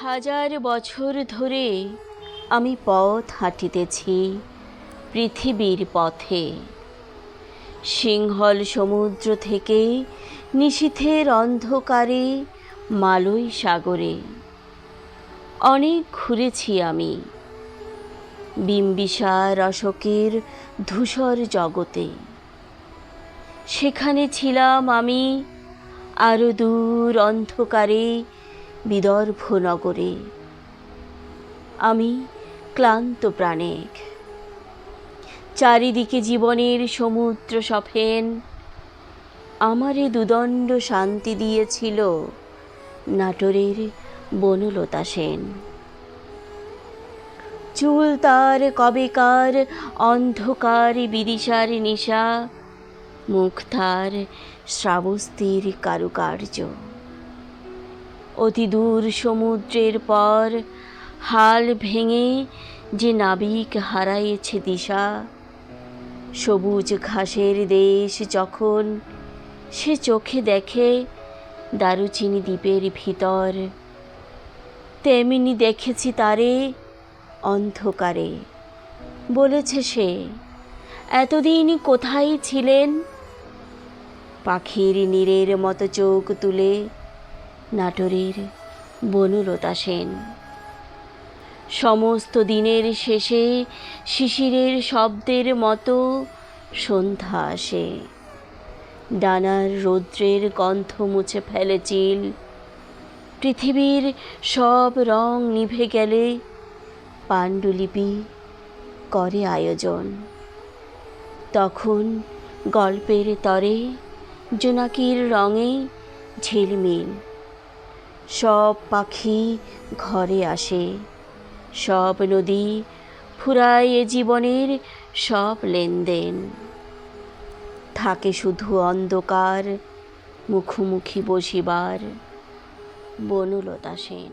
হাজার বছর ধরে আমি পথ হাঁটিতেছি পৃথিবীর পথে। সিংহল সমুদ্র থেকে নিশীথের অন্ধকারে মালয় সাগরে অনেক ঘুরেছি আমি। বিম্বিসার অশোকের ধূসর জগতে, সেখানে ছিলাম আমি আরো দূর অন্ধকারে বিদর্ভ নগরে। আমি ক্লান্ত প্রাণেক, চারিদিকে জীবনের সমুদ্র সফেন। আমারে দুদণ্ড শান্তি দিয়েছিল নাটোরের বনলতা সেন। চুল তার কবেকার অন্ধকার বিদিশার নিশা, মুখ তার শ্রাবস্তির কারুকার্য। অতি দূর সমুদ্রের পর হাল ভেঙে যে নাবিক হারাইছে দিশা, সবুজ ঘাসের দেশ যখন সে চোখে দেখে দারুচিনি দ্বীপের ভিতর, তেমনি দেখেছি তারে অন্ধকারে। বলেছে সে, এতদিন কোথায় ছিলেন? পাখির নীরের মতো চোখ তুলে নাটোরের বনলতা সেন। সমস্ত দিনের শেষে শিশিরের শব্দের মতো সন্ধ্যা আসে। ডানার রৌদ্রের গন্ধ মুছে ফেলে চিল। পৃথিবীর সব রং নিভে গেলে পাণ্ডুলিপি করে আয়োজন। তখন গল্পের তরে জোনাকির রঙে ঝিলমিল। সব পাখি ঘরে আসে, সব নদী ফুরায় এ জীবনের সব লেনদেন। থাকে শুধু অন্ধকার মুখোমুখি বসিবার বনলতা সেন।